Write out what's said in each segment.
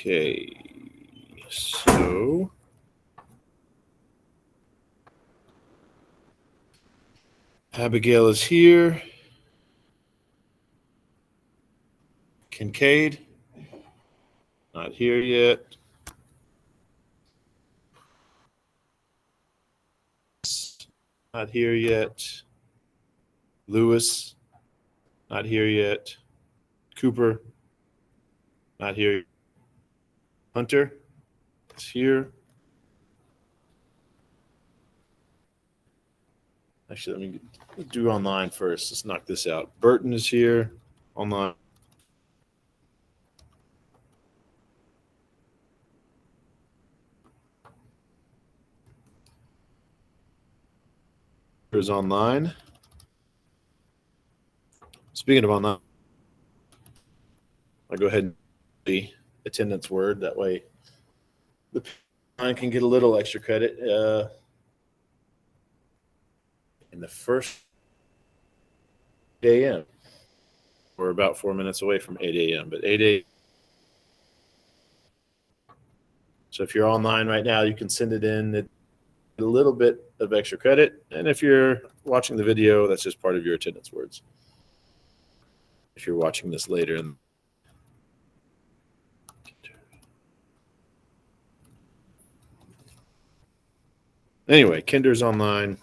Okay, so Abigail is here. Kincaid, not here yet. Not here yet. Lewis, not here yet. Cooper, not here. Hunter is here. Actually, let me do online first. Let's knock this out. Burton is here online. Is online. Speaking of online, I'll go ahead and the attendance word. That way, the line can get a little extra credit. In the first 8 a.m. We're about 4 minutes away from 8 a.m., but 8 a.m. So if you're online right now, you can send it in at a little bit of extra credit. And if you're watching the video, that's just part of your attendance words. If you're watching this later. Anyway, Kinder's online.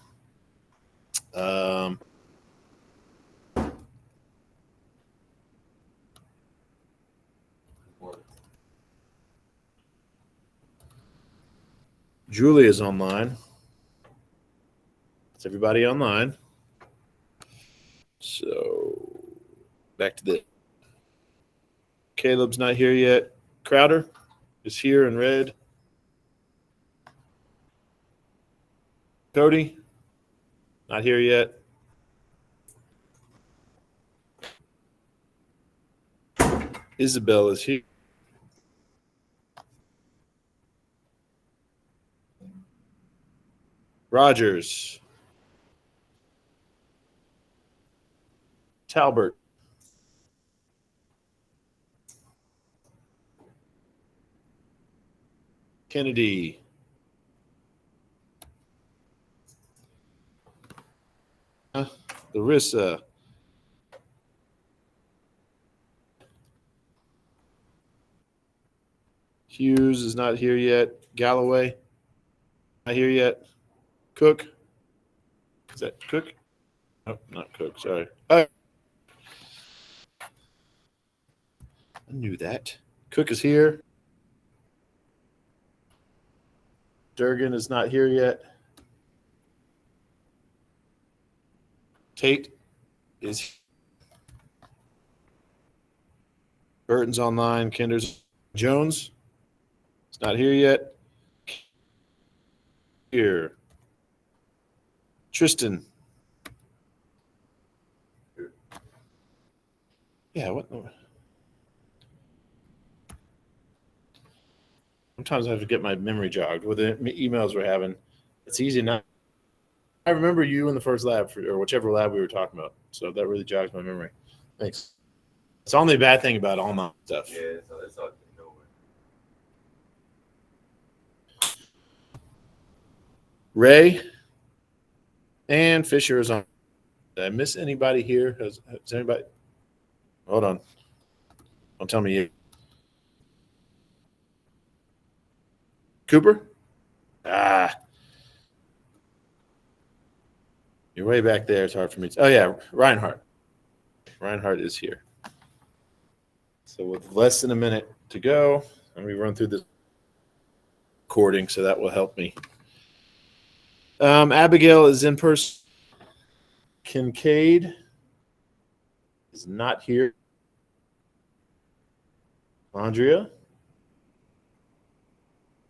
Julie is online. Is everybody online? So back to the Caleb's not here yet. Crowder is here in red. Cody, not here yet. Isabel is here. Rogers. Talbert. Kennedy. Larissa. Hughes is not here yet. Galloway, not here yet. Cook. Is that Cook? Oh, not Cook. Sorry. Oh. I knew that. Cook is here. Durgan is not here yet. Tate is. Burton's online. Kinder's. Jones is not here yet. Here. Tristan. Yeah, what? Sometimes I have to get my memory jogged with the emails we're having. It's easy now. I remember you in the first lab or whichever lab we were talking about. So that really jogs my memory. Thanks. It's the only bad thing about all my stuff. Yeah, so that's all you know. Ray and Fisher is on. Did I miss anybody here? Has anybody? Hold on. Don't tell me you. Cooper? You're way back there. It's hard for me. Oh, yeah. Reinhardt. Reinhardt is here. So with less than a minute to go, let me run through this recording so that will help me. Abigail is in person. Kincaid is not here. Andrea?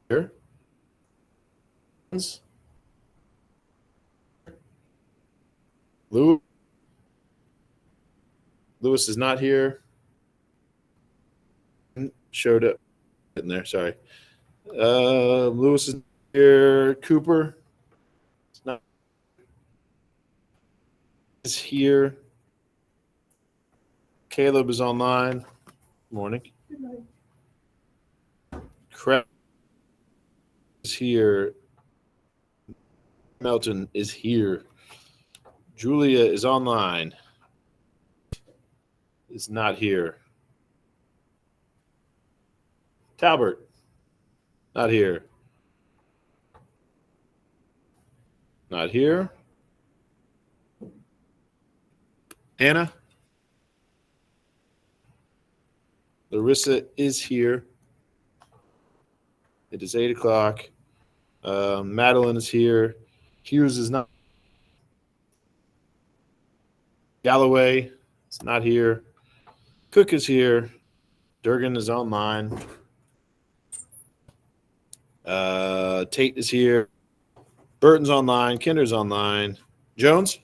Here. Lewis is not here. Showed up in there. Sorry. Lewis is here. Cooper is here. Caleb is online. Morning. Crap is here. Melton is here. Julia is online. Is not here. Talbert, not here. Not here. Hannah? Larissa is here. It is 8 o'clock. Madeline is here. Hughes is not. Galloway is not here. Cook is here. Durgan is online. Tate is here. Burton's online. Kinder's online. Jones?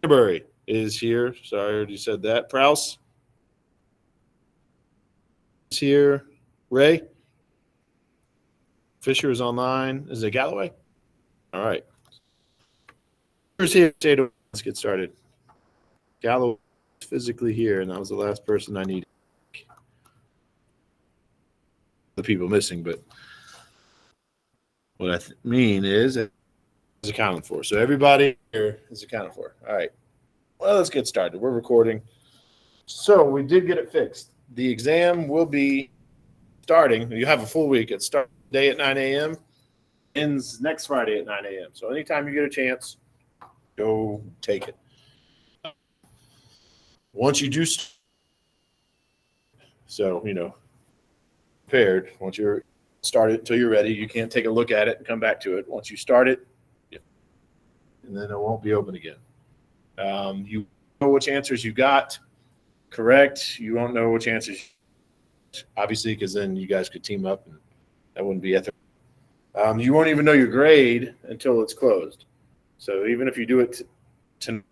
Canterbury is here. Sorry, I already said that. Prowse is here. Ray? Fisher is online. Is it Galloway? All right. Who's here? Let's get started. Galloway is physically here, and that was the last person I needed. The people missing, but what I mean is accounted for. So everybody here is accounted for. All right. Well, let's get started. We're recording. So we did get it fixed. The exam will be starting. You have a full week. It starts today at 9 a.m. Ends next Friday at 9 a.m. So anytime you get a chance, go take it. Once you do, so, prepared. Once you're started until you're ready, you can't take a look at it and come back to it. Once you start it, and then it won't be open again. You know which answers you got correct. You won't know which answers, obviously, because then you guys could team up, and that wouldn't be ethical. You won't even know your grade until it's closed. So even if you do it to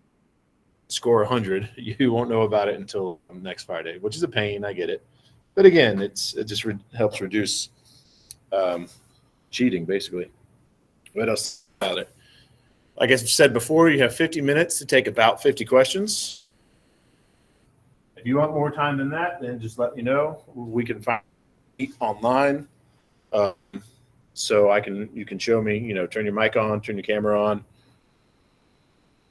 score 100, you won't know about it until next Friday, which is a pain. I get it. But again, it just helps reduce cheating, basically. What else about it? Like I said before, you have 50 minutes to take about 50 questions. If you want more time than that, then just let me know. We can find it online. So you can show me, turn your mic on, turn your camera on.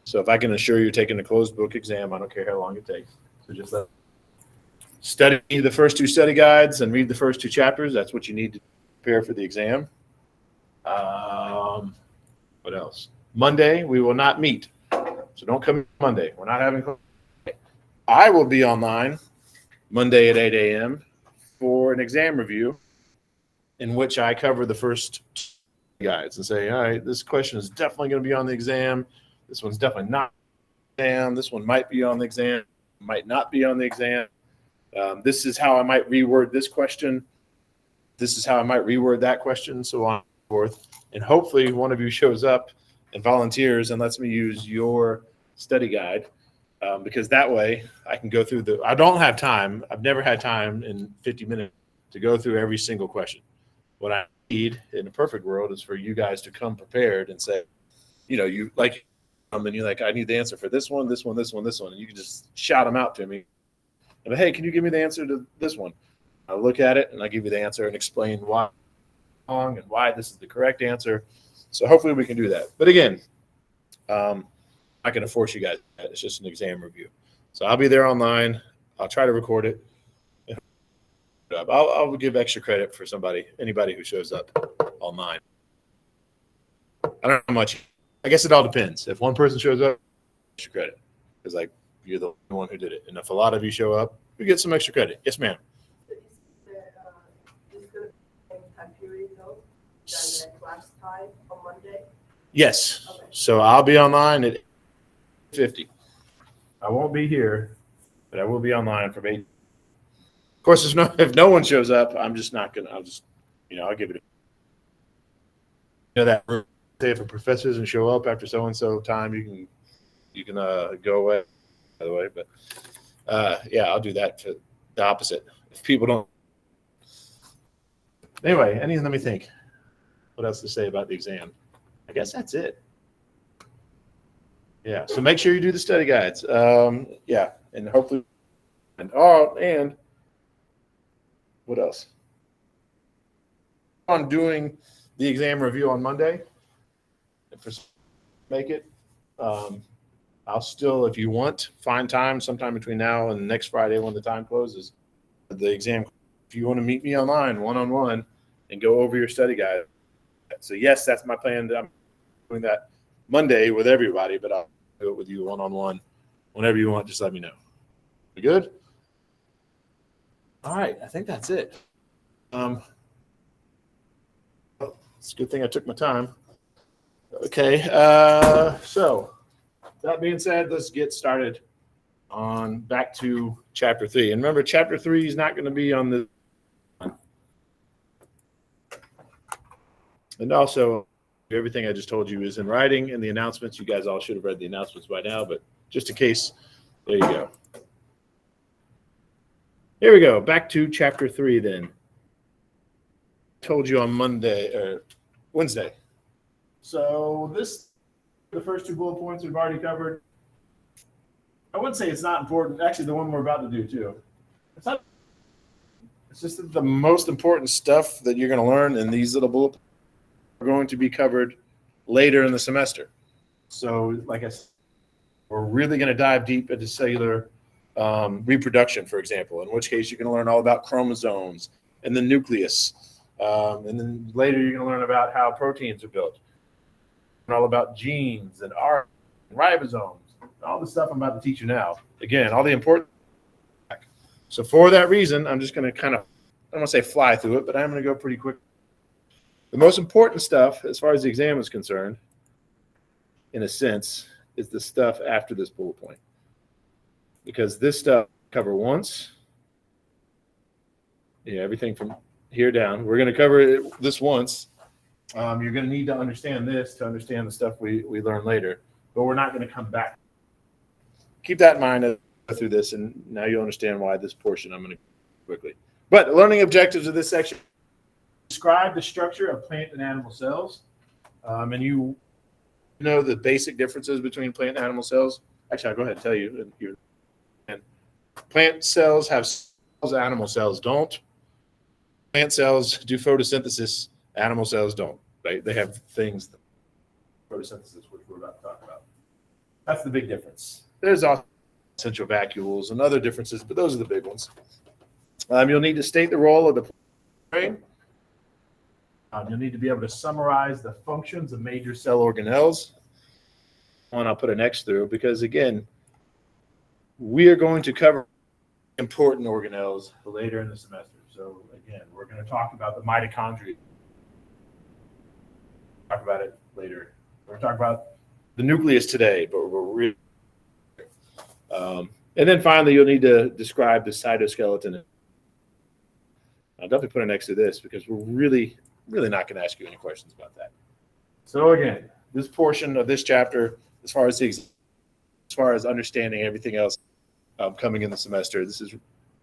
So if I can assure you're taking a closed book exam, I don't care how long it takes. So just study the first 2 study guides and read the first 2 chapters. That's what you need to prepare for the exam. What else? Monday, we will not meet. So don't come Monday. We're not having class. I will be online Monday at 8 a.m. for an exam review in which I cover the first guides and say, all right, this question is definitely going to be on the exam. This one's definitely not on the exam. This one might be on the exam, might not be on the exam. This is how I might reword this question. This is how I might reword that question, so on and so forth. And hopefully one of you shows up and volunteers and lets me use your study guide, because that way I can go through I don't have time. I've never had time in 50 minutes to go through every single question. What I need in a perfect world is for you guys to come prepared and say, you like, and you're like, I need the answer for this one, this one, this one, this one. And you can just shout them out to me. And hey, can you give me the answer to this one? I'll look at it and I'll give you the answer and explain why wrong and why this is the correct answer. So hopefully we can do that. But again, I'm not going to force you guys. It's just an exam review. So I'll be there online. I'll try to record it. I'll give extra credit for anybody who shows up online. I don't know how much. I guess it all depends. If one person shows up, extra credit. Because you're the one who did it. And if a lot of you show up, you get some extra credit. Yes, ma'am. Class time on Monday? Yes. Okay. So I'll be online at 8:50. I won't be here, but I will be online from 8. Of course, if no one shows up, I'm just not gonna. I'll just, I'll give it. That say if a professor doesn't show up after so and so time, you can go away. By the way, but yeah, I'll do that for the opposite. If people don't. Anyway, let me think. What else to say about the exam? I guess that's it. Yeah. So make sure you do the study guides. Yeah, and hopefully, and What else? On doing the exam review on Monday. If make it, I'll still, if you want, find time sometime between now and next Friday when the time closes. The exam, if you want to meet me online, one-on-one, and go over your study guide. So yes, that's my plan. I'm doing that Monday with everybody, but I'll do it with you one-on-one. Whenever you want, just let me know. We good? All right, I think that's it. It's a good thing I took my time. Okay, so that being said, let's get started on back to chapter 3. And remember, chapter 3 is not going to be on the. And also, everything I just told you is in writing in the announcements. You guys all should have read the announcements by now, but just in case, there you go. Here we go. Back to chapter 3 then. Told you on Wednesday. So the first 2 bullet points we've already covered. I wouldn't say it's not important. Actually, the one we're about to do too. It's not. It's just that the most important stuff that you're going to learn in these little bullet points are going to be covered later in the semester. So, like I said, we're really going to dive deep into cellular reproduction, for example, in which case you're going to learn all about chromosomes and the nucleus. And then later you're going to learn about how proteins are built. And all about genes and RNA and ribosomes, all the stuff I'm about to teach you now. Again, all the important. So for that reason, I'm just going to kind of, I don't want to say fly through it, but I'm going to go pretty quick. The most important stuff, as far as the exam is concerned, in a sense, is the stuff after this bullet point. Because this stuff cover once. Yeah, everything from here down. We're going to cover this once. You're going to need to understand this to understand the stuff we learn later, but we're not going to come back. Keep that in mind as we go through this, and now you'll understand why this portion I'm going to quickly. But learning objectives of this section: describe the structure of plant and animal cells, and you know the basic differences between plant and animal cells. Actually, I'll go ahead and tell you. Plant cells have cells, animal cells don't. Plant cells do photosynthesis. Animal cells don't, right? They have things, photosynthesis, which we're about to talk about. That's the big difference. There's also central vacuoles and other differences, but those are the big ones. You'll need to state the role of the brain. You'll need to be able to summarize the functions of major cell organelles. And I'll put an X through because, again, we are going to cover important organelles later in the semester. So, again, we're going to talk about the mitochondria. Talk about it later. We're going to talk about the nucleus today, but we're really. And then finally, you'll need to describe the cytoskeleton. I'll definitely put it next to this because we're really not going to ask you any questions about that. So again, this portion of this chapter, as far as understanding everything else coming in the semester, this is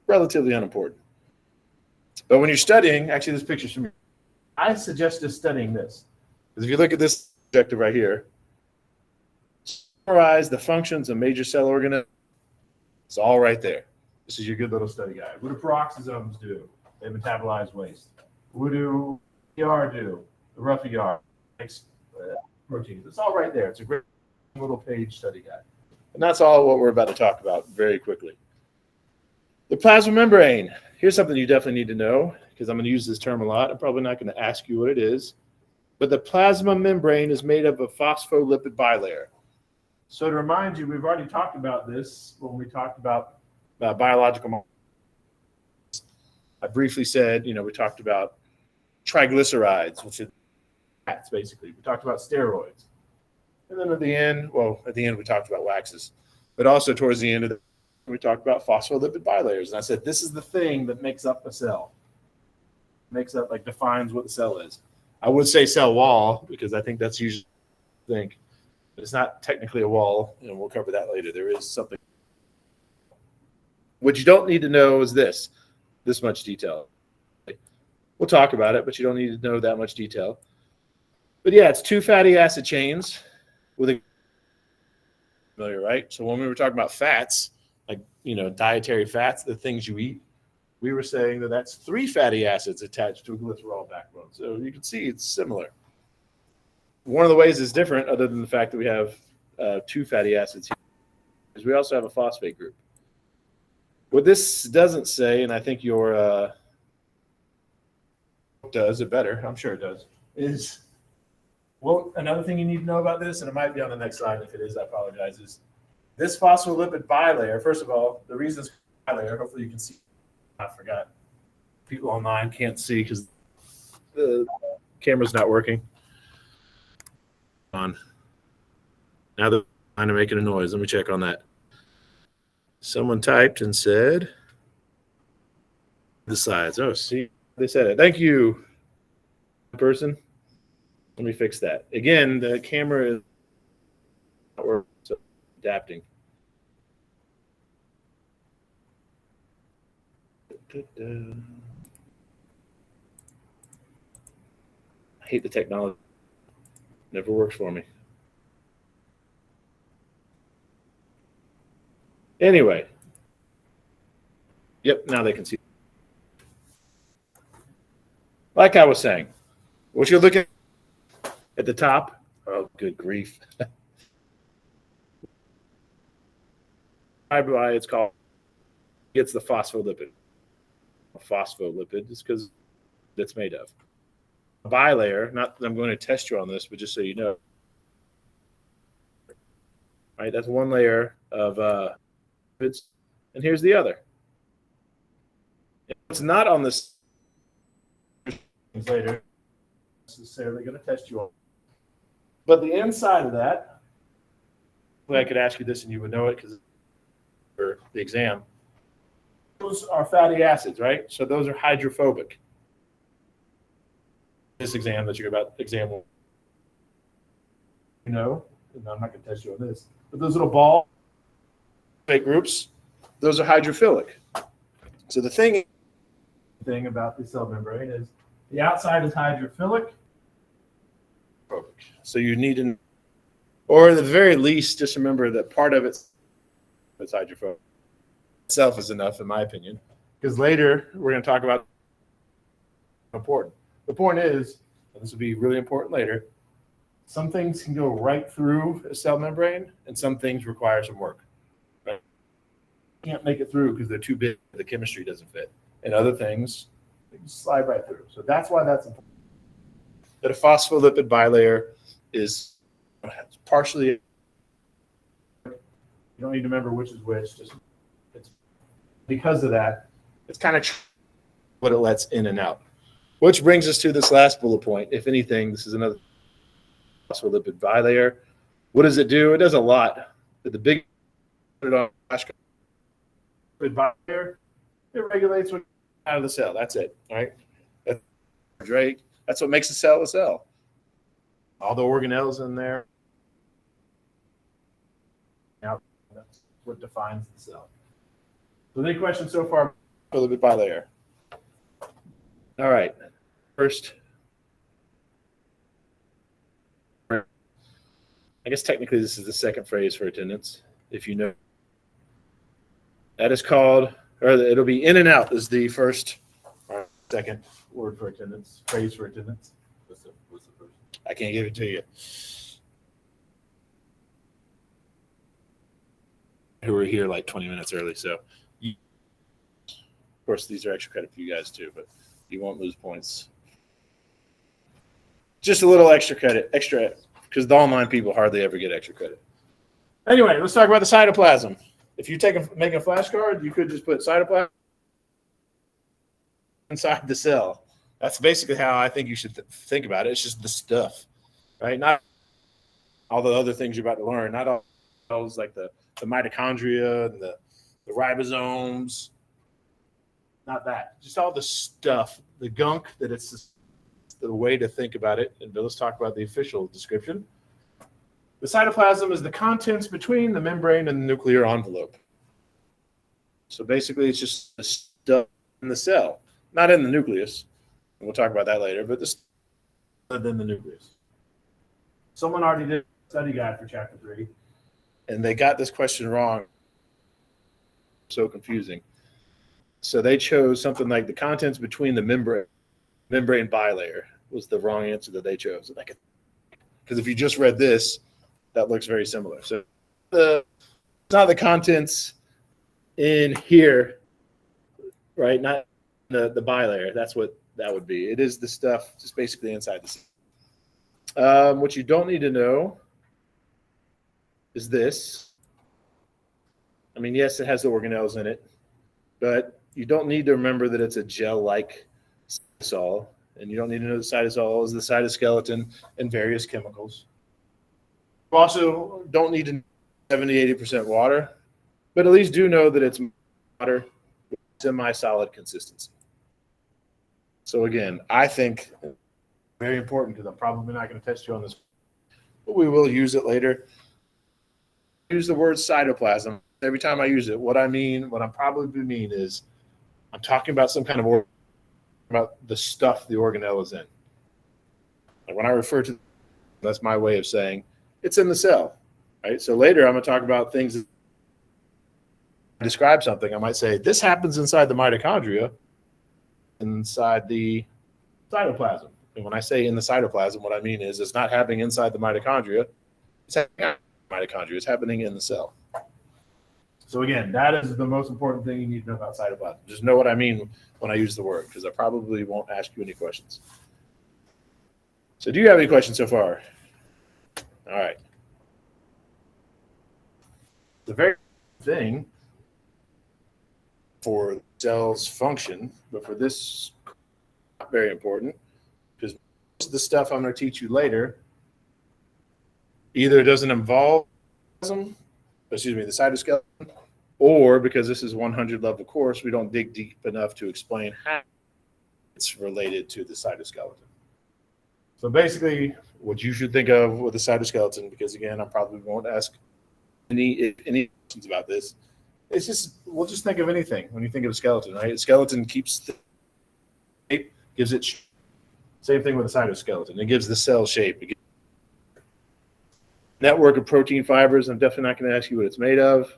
relatively unimportant. But when you're studying, actually, this picture's from me. I suggest just studying this. Because if you look at this objective right here, summarize the functions of major cell organelles. It's all right there. This is your good little study guide. What do peroxisomes do? They metabolize waste. What do ER do? The rough ER makes proteins. It's all right there. It's a great little page study guide. And that's all what we're about to talk about very quickly. The plasma membrane. Here's something you definitely need to know because I'm going to use this term a lot. I'm probably not going to ask you what it is. But the plasma membrane is made up of phospholipid bilayer. So to remind you, we've already talked about this when we talked about biological molecules. I briefly said, we talked about triglycerides, which is fats, basically. We talked about steroids. And then at the end we talked about waxes. But also towards the end of we talked about phospholipid bilayers. And I said, this is the thing that makes up a cell. Defines what the cell is. I would say cell wall because I think that's usually the thing. But it's not technically a wall, and we'll cover that later. There is something. What you don't need to know is this much detail. We'll talk about it, but you don't need to know that much detail. But yeah, it's 2 fatty acid chains with a familiar, right? So when we were talking about fats, like, dietary fats, the things you eat, we were saying that that's 3 fatty acids attached to a glycerol backbone. So you can see it's similar. One of the ways it's different, other than the fact that we have 2 fatty acids here, is we also have a phosphate group. What this doesn't say, and I think your does it better, I'm sure it does, is, well, another thing you need to know about this, and it might be on the next slide. If it is, I apologize, is this phospholipid bilayer. First of all, the reason it's bilayer, hopefully you can see, I forgot. People online can't see because the camera's not working. On. Now they're kind of making a noise. Let me check on that. Someone typed and said the sides. Oh, see, they said it. Thank you, person. Let me fix that. Again, the camera is adapting. I hate the technology. Never works for me. Anyway. Yep, now they can see. Like I was saying, what you're looking at the top, oh, good grief. It's called, it's the phospholipid. Phospholipid is because it's made of. A bilayer, not that I'm going to test you on this, but just so you know. Right, that's one layer of lipids, and here's the other. It's not on this later, necessarily going to test you on. But the inside of that, well, I could ask you this and you would know it because for the exam. Those are fatty acids, right? So those are hydrophobic. This exam that you're about to exam, you know, and I'm not going to test you on this, but those little ball groups, those are hydrophilic. So the thing about the cell membrane is the outside is hydrophilic. So you need to, or at the very least, just remember that part of it's hydrophobic. Itself is enough, in my opinion, because later we're going to talk about important. The point is, and this will be really important later, some things can go right through a cell membrane, and some things require some work. Right? You can't make it through because they're too big. The chemistry doesn't fit, and other things they can slide right through. So that's why that's important. That a phospholipid bilayer is partially. You don't need to remember which is which. Just it's because of that. It's kind of what it lets in and out. Which brings us to this last bullet point. If anything, this is another phospholipid bilayer. What does it do? It does a lot. But the big bilayer, it regulates what out of the cell. That's it. All right. That's what makes a cell a cell. All the organelles in there. Now that's what defines the cell. So any questions so far? Phospholipid bilayer. All right. First, I guess technically this is the second phrase for attendance, if you know. That is called, or it'll be in and out is the first or second word for attendance, phrase for attendance. What's the first? I can't give it to you. Who were here like 20 minutes early, so of course these are extra credit for you guys too, but you won't lose points. Just a little extra credit, because the online people hardly ever get extra credit. Anyway, let's talk about the cytoplasm. If you make a flashcard, you could just put cytoplasm inside the cell. That's basically how I think you should think about it. It's just the stuff, right? Not all the other things you're about to learn. Not all those like the mitochondria and the ribosomes. Not that. Just all the stuff, the gunk that it's the way to think about it. And let's talk about the official description. The cytoplasm is the contents between the membrane and the nuclear envelope. So basically, it's just the stuff in the cell, not in the nucleus. And we'll talk about that later, but this other than the nucleus. Someone already did a study guide for chapter 3, and they got this question wrong. So confusing. So they chose something like the contents between the membrane bilayer was the wrong answer that they chose. Because if you just read this, that looks very similar. So it's not the contents in here, right? Not the bilayer. That's what that would be. It is the stuff just basically inside the cell. What you don't need to know is this. I mean, yes, it has the organelles in it, but you don't need to remember that it's a gel-like cytosol, and you don't need to know the cytosol is the cytoskeleton and various chemicals. You also don't need to know 70-80% water, but at least do know that it's water with semi-solid consistency. So again, I think very important because I'm probably not going to test you on this, but we will use it later. Use the word cytoplasm. Every time I use it, what I'm probably mean is I'm talking about some kind of about the stuff the organelle is in. Like when I refer to, that's my way of saying it's in the cell, right? So later I'm going to talk about things that describe something. I might say this happens inside the mitochondria, inside the cytoplasm. And when I say in the cytoplasm, what I mean is it's not happening inside the mitochondria. It's happening in the mitochondria. It's happening in the cell. So again, that is the most important thing you need to know about cytoplasm. Just know what I mean when I use the word, because I probably won't ask you any questions. So do you have any questions so far? All right. The very thing for cells function, but for this, not very important, because most of the stuff I'm going to teach you later either doesn't involve the cytoskeleton, or because this is 100 level course, we don't dig deep enough to explain how it's related to the cytoskeleton. So basically, what you should think of with the cytoskeleton, because again, I probably won't ask any questions about this. It's just, we'll just think of anything when you think of a skeleton, right? A skeleton keeps the shape, gives it shape. Same thing with the cytoskeleton. It gives the cell shape. It gives network of protein fibers. I'm definitely not going to ask you what it's made of.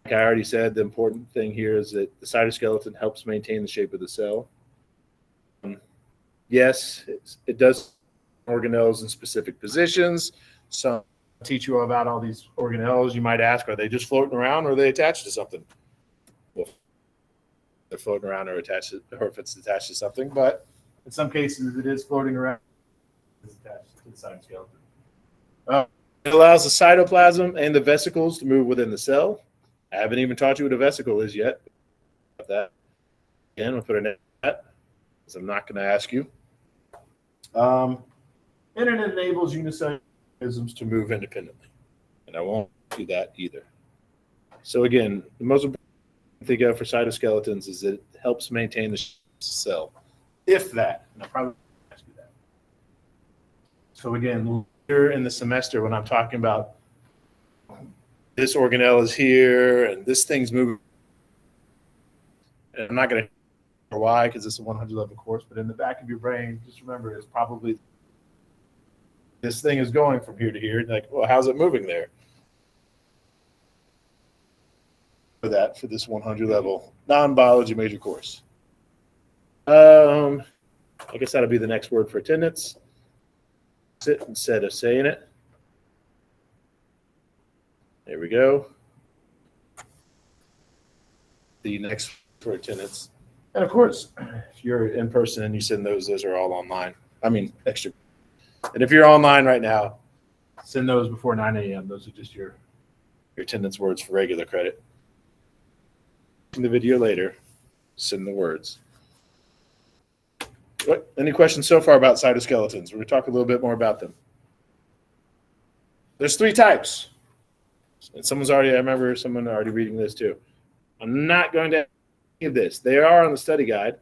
Like I already said, the important thing here is that the cytoskeleton helps maintain the shape of the cell. Yes, it does organelles in specific positions. Some teach you about all these organelles. You might ask, are they just floating around or are they attached to something? Well, they're floating around or attached, or if it's attached to something, but in some cases it is floating around. It's attached to the cytoskeleton. It allows the cytoplasm and the vesicles to move within the cell. I haven't even taught you what a vesicle is yet. That again, we'll put a net because I'm not going to ask you. And it enables unicellular organisms to move independently, and I won't do that either. So again, the most important thing to think of for cytoskeletons is that it helps maintain the cell, if that. And I'll probably ask you that. So again, later in the semester, when I'm talking about this organelle is here and this thing's moving, and I'm not going to know why because it's a 100 level course, but in the back of your brain, just remember it's probably this thing is going from here to here. Like, well, how's it moving there? For that, for this 100 level non-biology major course. I guess that'll be the next word for attendance. Sit instead of saying it. There we go. The next for attendance. And of course, if you're in person and you send those are all online. I mean, extra. And if you're online right now, send those before 9 a.m. Those are just your attendance words for regular credit. In the video later, send the words. What? Any questions so far about cytoskeletons? We're going to talk a little bit more about them. There's 3 types. And I remember someone already reading this too. I'm not going to ask you this. They are on the study guide,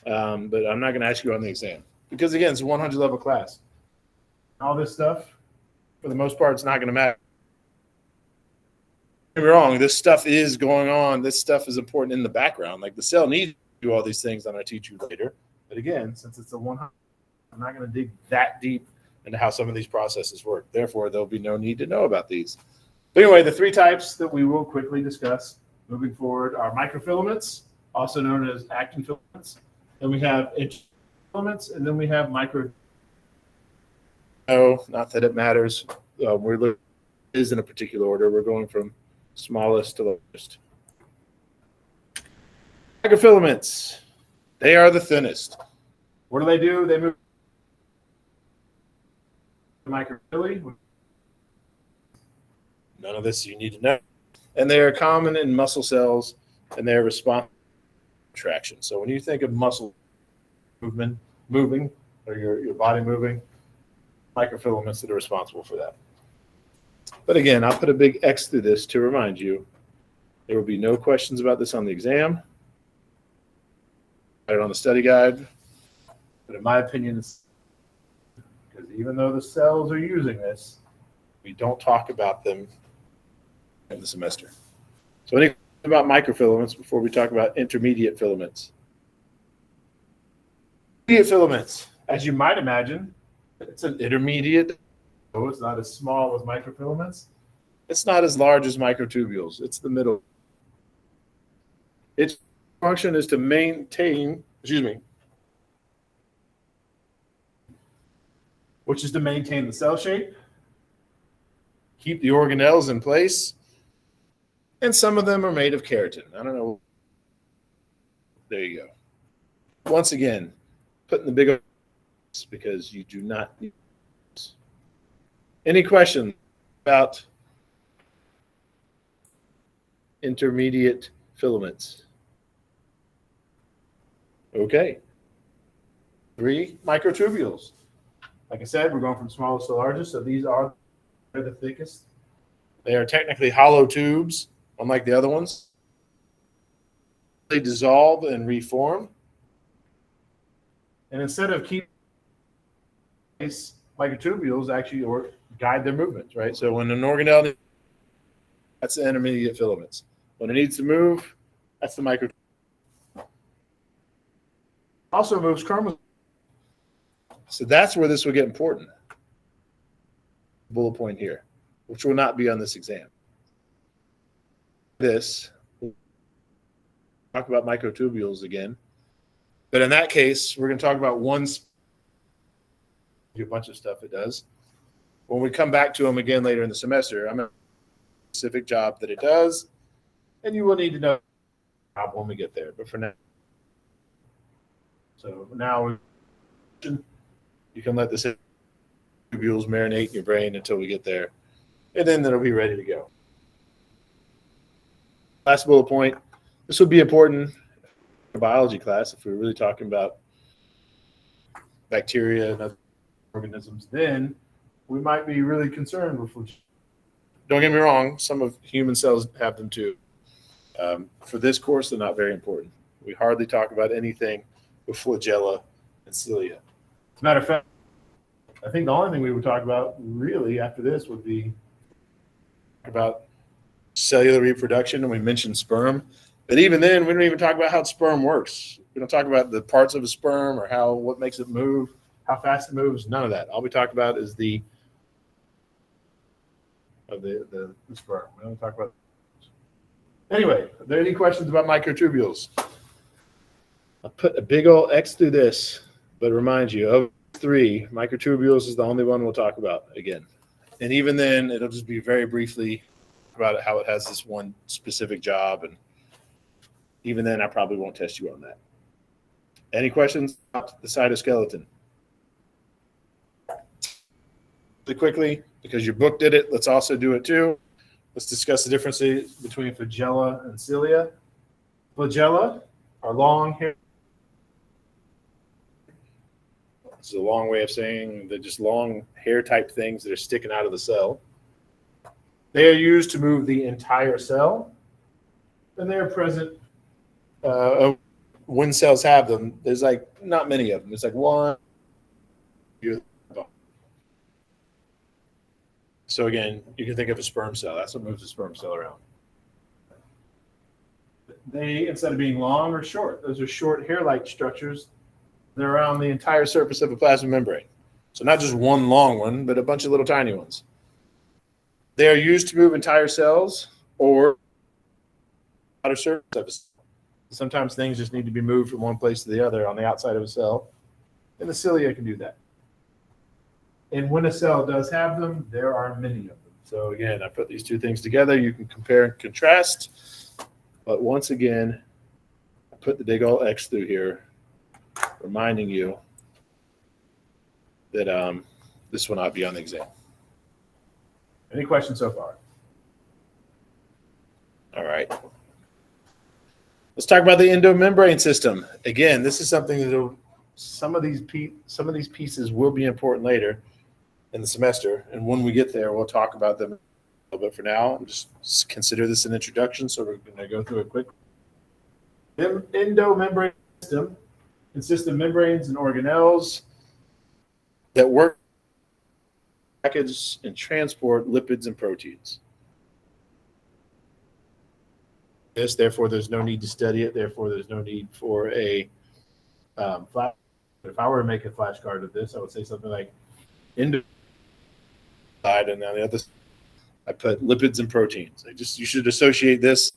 but I'm not going to ask you on the exam. Because again, it's a 100 level class. All this stuff, for the most part, it's not going to matter. Don't get me wrong, this stuff is going on. This stuff is important in the background. Like the cell needs to do all these things that I'm going to teach you later. But again, since it's a 100, I'm not going to dig that deep into how some of these processes work. Therefore, there'll be no need to know about these. But anyway, the 3 types that we will quickly discuss. Moving forward are microfilaments, also known as actin filaments. Then we have filaments, and then we have micro. No, not that it matters. We're is in a particular order. We're going from smallest to largest. Microfilaments, they are the thinnest. What do? They move microfilament. None of this you need to know. And they are common in muscle cells, and they're responsible for contraction. So when you think of muscle moving, or your body moving, microfilaments that are responsible for that. But again, I'll put a big X through this to remind you there will be no questions about this on the exam. Put it on the study guide. But in my opinion, it's because even though the cells are using this, we don't talk about them in the semester. So anything about microfilaments before we talk about intermediate filaments. Intermediate filaments, as you might imagine, it's an intermediate. So it's not as small as microfilaments. It's not as large as microtubules. It's the middle. Its function is to maintain, which is to maintain the cell shape, keep the organelles in place, and some of them are made of keratin. I don't know. There you go. Once again, putting the big because you do not. Any questions about intermediate filaments? Okay. 3 microtubules. Like I said, we're going from smallest to largest, so these are the thickest. They are technically hollow tubes, unlike the other ones. They dissolve and reform. And instead of keeping microtubules actually guide their movements, right? So when an organelle, that's the intermediate filaments. When it needs to move, that's the microtubule. Also moves chromosomes. So that's where this will get important. Bullet point here, which will not be on this exam. This, we'll talk about microtubules again. But in that case, we're going to talk about a bunch of stuff it does. When we come back to them again later in the semester, I'm going to a specific job that it does, and you will need to know when we get there. But for now, so now you can let the tubules marinate in your brain until we get there, and then it'll be ready to go. Last bullet point. This would be important in biology class if we were really talking about bacteria and other organisms. Then we might be really concerned with flagella. Don't get me wrong, some of human cells have them too. For this course, they're not very important. We hardly talk about anything with flagella and cilia. As a matter of fact, I think the only thing we would talk about really after this would be about cellular reproduction, and we mentioned sperm. But even then, we don't even talk about how sperm works. We don't talk about the parts of a sperm or what makes it move, how fast it moves, none of that. All we talk about is the sperm. We don't talk about. Anyway, are there any questions about microtubules? I'll put a big old X through this, but remind you, of 3, microtubules is the only one we'll talk about again. And even then, it'll just be very briefly about how it has this one specific job. And even then, I probably won't test you on that. Any questions about the cytoskeleton? Really quickly, because your book did it, let's also do it too. Let's discuss the differences between flagella and cilia. Flagella are long hair. This is a long way of saying they're just long hair type things that are sticking out of the cell. They are used to move the entire cell, and they're present when cells have them. There's like not many of them. It's like one. So again, you can think of a sperm cell. That's what moves the sperm cell around. They, instead of being long or short, those are short hair-like structures. They're around the entire surface of a plasma membrane. So not just one long one, but a bunch of little tiny ones. They are used to move entire cells or outer surface of a cell. Sometimes things just need to be moved from one place to the other on the outside of a cell, and the cilia can do that. And when a cell does have them, there are many of them. So again, I put these two things together. You can compare and contrast. But once again, I put the big old X through here, reminding you that this will not be on the exam. Any questions so far? All right. Let's talk about the endomembrane system. Again, this is something that some of these pieces will be important later in the semester, and when we get there, we'll talk about them a little bit. For now, just consider this an introduction, so we're going to go through it quick. The endomembrane system consists of membranes and organelles that work, package, and transport lipids and proteins. Therefore, there's no need to study it. Therefore, there's no need for a flash. If I were to make a flashcard of this, I would say something like endo side, and on the other side, I put lipids and proteins. You should associate this.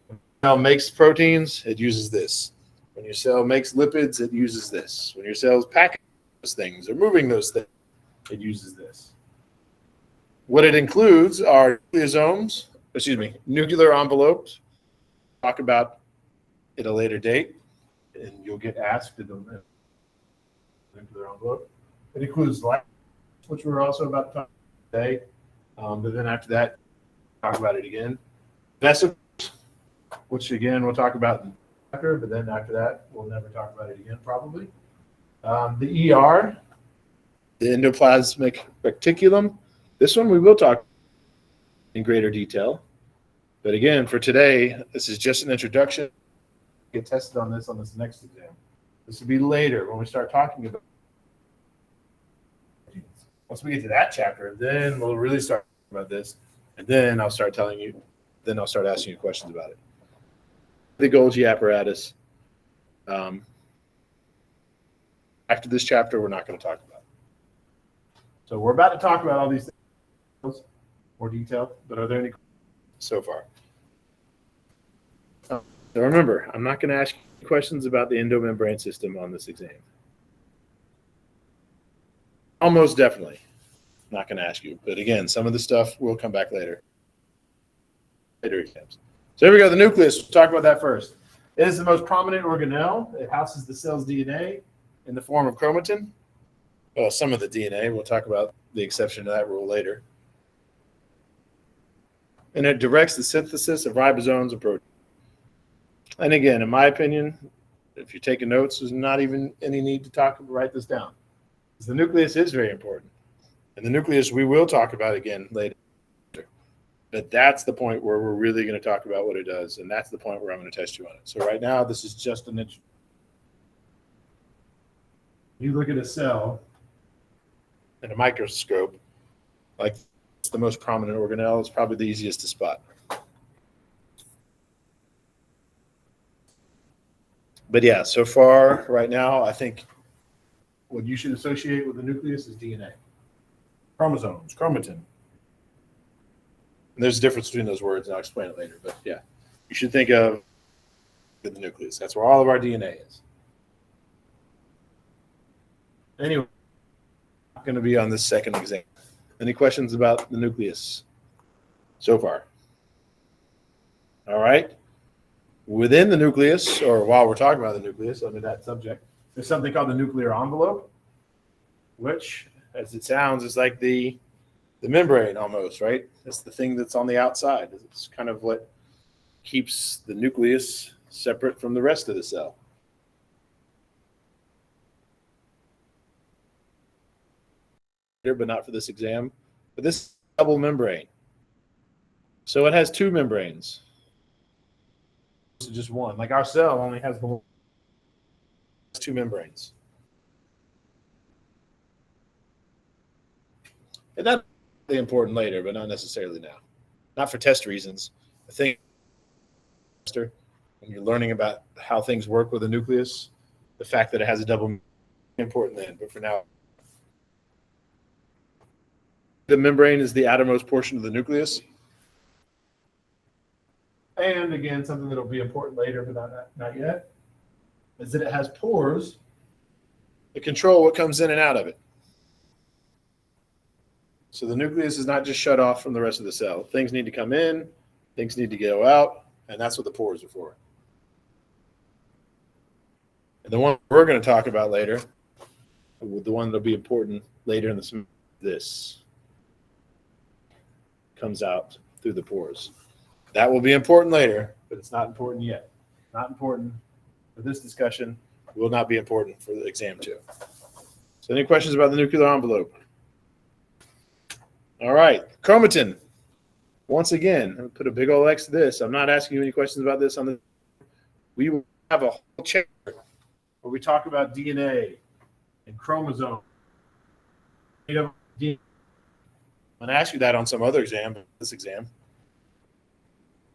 When your cell makes proteins, it uses this. When your cell makes lipids, it uses this. When your cell's packing those things or moving those things, it uses this. What it includes are nuclear envelopes. Talk about at a later date, and you'll get asked in the nuclear envelope. It includes light, which we're also about to talk about today. But then after that, talk about it again. Vesicles, which again we'll talk about after, but then after that, we'll never talk about it again probably. The ER, the endoplasmic reticulum. This one we will talk in greater detail. But again, for today, this is just an introduction. Get tested on this next exam. This will be later when we start talking about. Once we get to that chapter, then we'll really start talking about this, and then I'll start telling you. Then I'll start asking you questions about it. The Golgi apparatus. After this chapter, we're not going to talk about. So we're about to talk about all these things more detail. But are there any so far? So remember, I'm not going to ask you questions about the endomembrane system on this exam. Almost definitely not going to ask you. But again, some of the stuff will come back later. Later exams. So here we go, the nucleus. We'll talk about that first. It is the most prominent organelle. It houses the cell's DNA in the form of chromatin. Well, some of the DNA. We'll talk about the exception to that rule later. And it directs the synthesis of ribosomes and proteins. And again, in my opinion, if you're taking notes, there's not even any need to write this down. Because the nucleus is very important. And the nucleus we will talk about again later. But that's the point where we're really going to talk about what it does. And that's the point where I'm going to test you on it. So right now, this is just an inch. You look at a cell in a microscope, like it's the most prominent organelle. It's probably the easiest to spot. But yeah, so far, right now, I think what you should associate with the nucleus is DNA. Chromosomes, chromatin. And there's a difference between those words, and I'll explain it later. But yeah, you should think of the nucleus. That's where all of our DNA is. Anyway, I'm going to be on this second exam. Any questions about the nucleus so far? All right. Within the nucleus, or while we're talking about the nucleus under that subject, there's something called the nuclear envelope, which, as it sounds, is like the membrane almost, right? It's the thing that's on the outside. It's kind of what keeps the nucleus separate from the rest of the cell. But not for this exam. But this is double membrane. So it has two membranes. So just one. Like our cell only has two membranes. And that's really important later, but not necessarily now. Not for test reasons. I think when you're learning about how things work with a nucleus, the fact that it has a double membrane is important then. But for now, the membrane is the outermost portion of the nucleus. And again, something that'll be important later, but not yet, is that it has pores that control what comes in and out of it. So the nucleus is not just shut off from the rest of the cell. Things need to come in, things need to go out, and that's what the pores are for. And the one we're going to talk about later, the one that'll be important later in the semester, this comes out through the pores. That will be important later, but it's not important yet. Not important for this discussion. Will not be important for the exam too. So any questions about the nuclear envelope? All right, chromatin. Once again, I'll put a big old X to this. I'm not asking you any questions about this on the. We will have a whole chapter where we talk about DNA and chromosome. I'm going to ask you that on some other exam, this exam.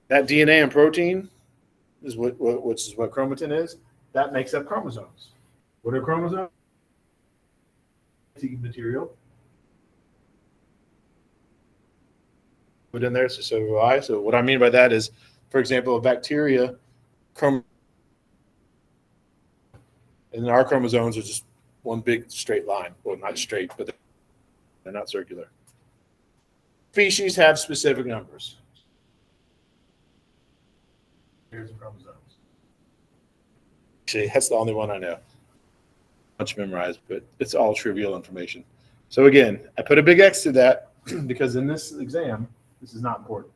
That DNA and protein is which is what chromatin is. That makes up chromosomes. What are chromosomes? Material. Put in there, so do I. So what I mean by that is, for example, a bacteria, and our chromosomes are just one big straight line. Well, not straight, but they're not circular. Species have specific numbers. Here's the chromosomes. Actually, that's the only one I know. Much memorized, but it's all trivial information. So again, I put a big X to that because in this exam, this is not important.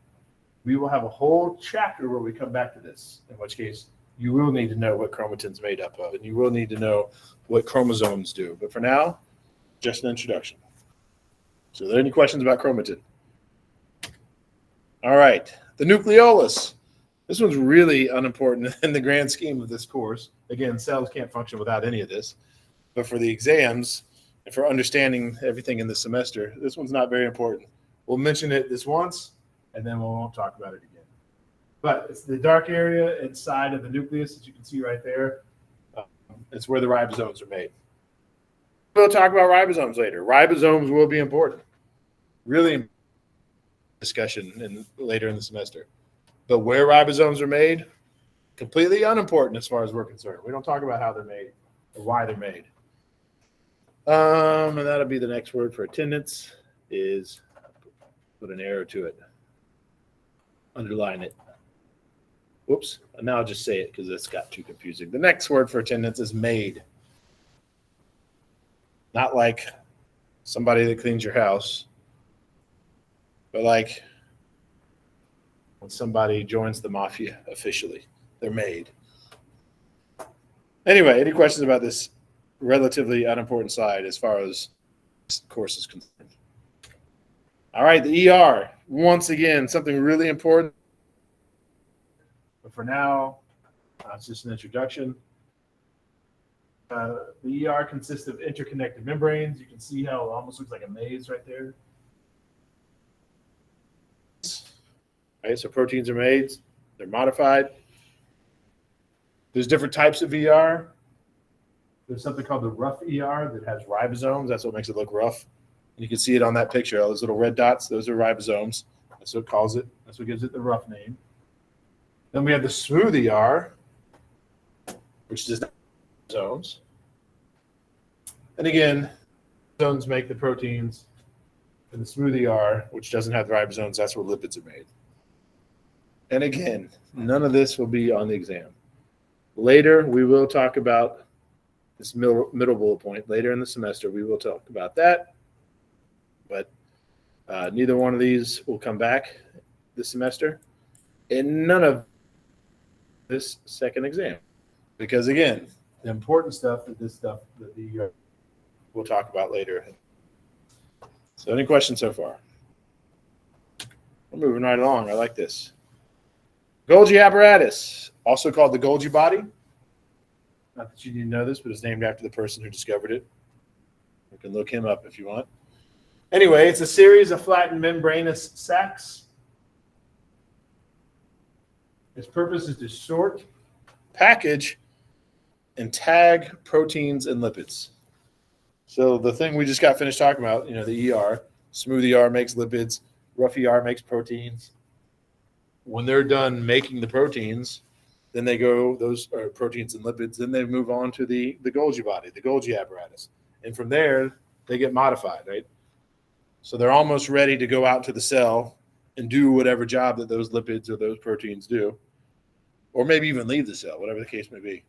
We will have a whole chapter where we come back to this, in which case you will need to know what chromatin's made up of, and you will need to know what chromosomes do. But for now, just an introduction. So are there any questions about chromatin? All right, the nucleolus. This one's really unimportant in the grand scheme of this course. Again, cells can't function without any of this. But for the exams and for understanding everything in the semester, this one's not very important. We'll mention it this once, and then we won't talk about it again. But it's the dark area inside of the nucleus that you can see right there. It's where the ribosomes are made. We'll talk about ribosomes later. Ribosomes will be important. Really discussion later in the semester. But where ribosomes are made, completely unimportant as far as we're concerned. We don't talk about how they're made or why they're made. And that'll be the next word for attendance is put an arrow to it. Underline it. Whoops. Now I'll just say it because it's got too confusing. The next word for attendance is made. Not like somebody that cleans your house, but like when somebody joins the mafia officially. They're made. Anyway, any questions about this relatively unimportant side as far as this course is concerned? All right, the ER. Once again, something really important. But for now, it's just an introduction. The ER consists of interconnected membranes. You can see how it almost looks like a maze right there. Right, so proteins are made. They're modified. There's different types of ER. There's something called the rough ER that has ribosomes. That's what makes it look rough. And you can see it on that picture. All those little red dots, those are ribosomes. That's what it calls it. That's what gives it the rough name. Then we have the smooth ER, which is ribosomes. And again, ribosomes make the proteins. And the smooth ER, which doesn't have the ribosomes, that's where lipids are made. And again, none of this will be on the exam. Later, we will talk about this middle bullet point. Later in the semester, we will talk about that. But neither one of these will come back this semester. And none of this second exam. Because again, the important stuff is this stuff that we'll talk about later. So any questions so far? We're moving right along. I like this. Golgi apparatus, also called the Golgi body. Not that you need to know this, but it's named after the person who discovered it. You can look him up if you want. Anyway, it's a series of flattened membranous sacs. Its purpose is to sort, package, and tag proteins and lipids. So the thing we just got finished talking about, the ER, smooth ER makes lipids, rough ER makes proteins. when they're done making the proteins, then they go, those are proteins and lipids, then they move on to the Golgi body, the Golgi apparatus. And from there, they get modified, right? So they're almost ready to go out to the cell and do whatever job that those lipids or those proteins do, or maybe even leave the cell, whatever the case may be.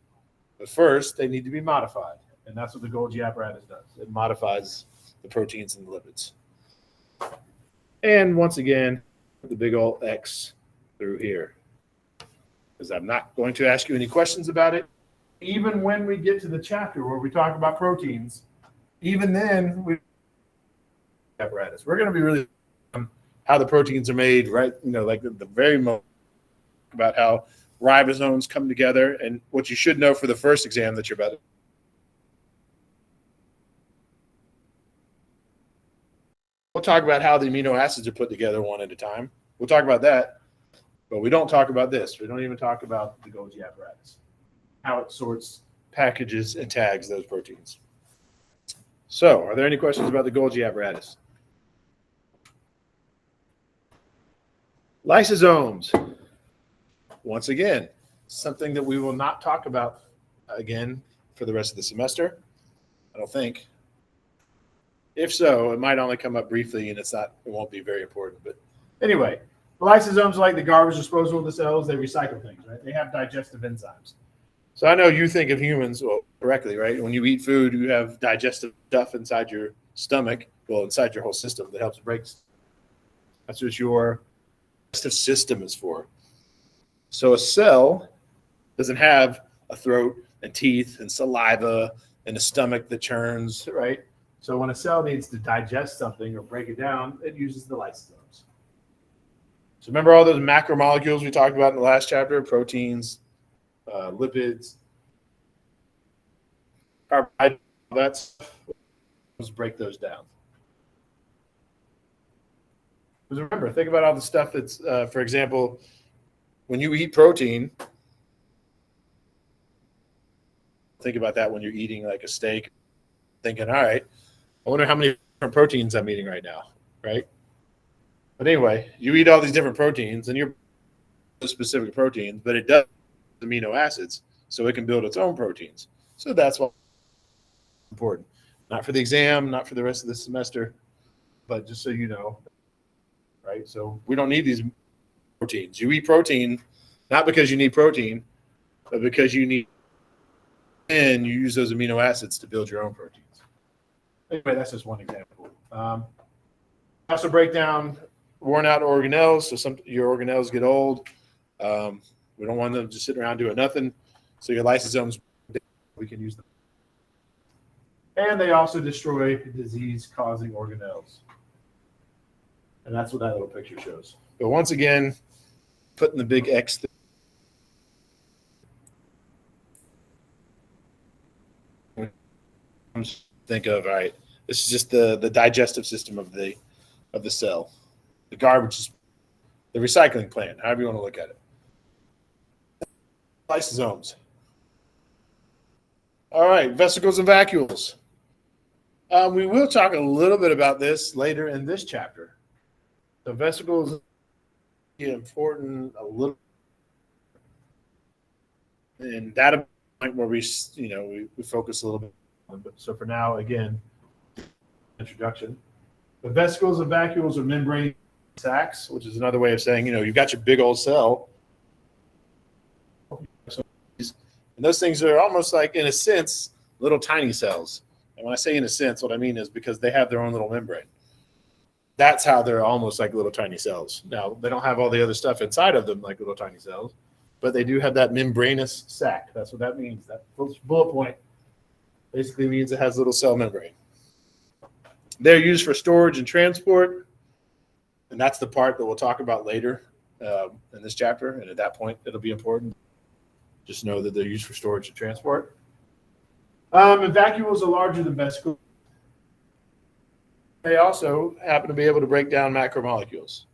But first, they need to be modified, and that's what the Golgi apparatus does. It modifies the proteins and the lipids. And once again, the big old X through here, because I'm not going to ask you any questions about it. Even when we get to the chapter where we talk about proteins, even then, apparatus. We're going to be really how the proteins are made, right? Like the very moment about how ribosomes come together, and what you should know for the first exam that you're about to. We'll talk about how the amino acids are put together one at a time. We'll talk about that, but we don't talk about this. We don't even talk about the Golgi apparatus, how it sorts, packages, and tags those proteins. So, are there any questions about the Golgi apparatus? Lysosomes. Once again, something that we will not talk about again for the rest of the semester, I don't think. If so, it might only come up briefly, and it won't be very important. But anyway, the lysosomes are like the garbage disposal of the cells. They recycle things, right? They have digestive enzymes. So I know you think of humans, well, correctly, right? When you eat food, you have digestive stuff inside your stomach, well, inside your whole system that helps break. That's what your digestive system is for. So a cell doesn't have a throat and teeth and saliva and a stomach that churns, right? So when a cell needs to digest something or break it down, it uses the lysosomes. So remember all those macromolecules we talked about in the last chapter, proteins, lipids, carbohydrates, all that stuff. Let's break those down. Because remember, think about all the stuff that's, for example, when you eat protein, think about that when you're eating like a steak, thinking, all right, I wonder how many different proteins I'm eating right now, right? But anyway, you eat all these different proteins, and you're specific proteins, but it does amino acids, so it can build its own proteins. So that's why it's important. Not for the exam, not for the rest of the semester, but just so you know, right? So we don't need these proteins. You eat protein not because you need protein, but because you need, and you use those amino acids to build your own proteins. Anyway, that's just one example. Also break down worn out organelles. So your organelles get old. We don't want them just sitting around doing nothing. So your lysosomes, we can use them. And they also destroy disease-causing organelles. And that's what that little picture shows. But once again, putting the big X think of, all right, this is just the digestive system of the cell. The garbage is the recycling plant, however you want to look at it. Lysosomes. All right, vesicles and vacuoles. We will talk a little bit about this later in this chapter. The vesicles are important a little, and that point where we focus a little bit. So for now, again, introduction. The vesicles and vacuoles are membrane sacs, which is another way of saying, you've got your big old cell. And those things are almost like, in a sense, little tiny cells. And when I say in a sense, what I mean is because they have their own little membrane. That's how they're almost like little tiny cells. Now, they don't have all the other stuff inside of them like little tiny cells, but they do have that membranous sac. That's what that means. That bullet point basically means it has little cell membrane. They're used for storage and transport, and that's the part that we'll talk about later in this chapter, and at that point, it'll be important. Just know that they're used for storage and transport. And vacuoles are larger than vesicles. They also happen to be able to break down macromolecules.